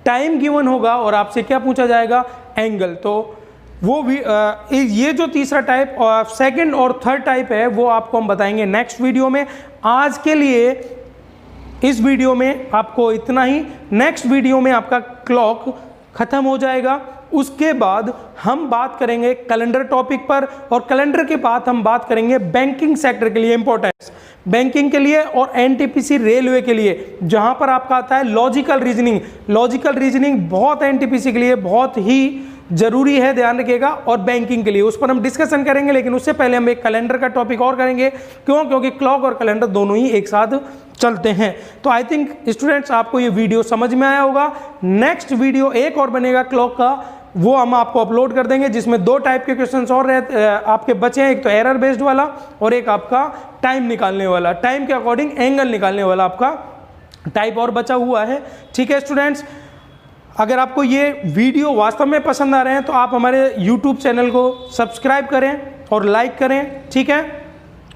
टाइम गिवन होगा और आपसे क्या पूछा जाएगा, एंगल। तो वो भी ये जो तीसरा टाइप और सेकंड और थर्ड टाइप है वो आपको हम बताएंगे नेक्स्ट वीडियो में। आज के लिए इस वीडियो में आपको इतना ही, नेक्स्ट वीडियो में आपका क्लॉक खत्म हो जाएगा, उसके बाद हम बात करेंगे कैलेंडर टॉपिक पर, और कैलेंडर के बाद हम बात करेंगे बैंकिंग सेक्टर के लिए इंपॉर्टेंस, बैंकिंग के लिए और एनटीपीसी रेलवे के लिए, जहां पर आपका आता है लॉजिकल रीजनिंग। लॉजिकल रीजनिंग बहुत एनटीपीसी के लिए बहुत ही जरूरी है, ध्यान रखिएगा, और बैंकिंग के लिए उस पर हम डिस्कशन करेंगे, लेकिन उससे पहले हम एक कैलेंडर का टॉपिक और करेंगे। क्यों? क्योंकि क्लॉक और कैलेंडर दोनों ही एक साथ चलते हैं। तो आई थिंक स्टूडेंट्स आपको ये वीडियो समझ में आया होगा। नेक्स्ट वीडियो एक और बनेगा क्लॉक का, वो हम आपको अपलोड कर देंगे, जिसमें 2 टाइप के क्वेश्चंस और आपके बचे हैं, एक तो एरर बेस्ड वाला और एक आपका टाइम निकालने वाला, टाइम के अकॉर्डिंग एंगल निकालने वाला आपका टाइप और बचा हुआ है। ठीक है स्टूडेंट्स, अगर आपको ये वीडियो वास्तव में पसंद आ रहे हैं तो आप हमारे YouTube चैनल को सब्सक्राइब करें और लाइक करें, ठीक है।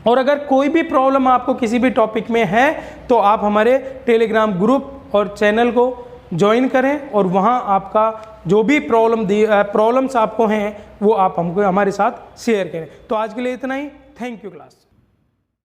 और अगर कोई भी प्रॉब्लम आपको किसी भी टॉपिक में है तो आप हमारे टेलीग्राम ग्रुप और चैनल को ज्वाइन करें, और वहाँ आपका जो भी प्रॉब्लम्स आपको हैं वो आप हमको हमारे साथ शेयर करें। तो आज के लिए इतना ही, थैंक यू क्लास।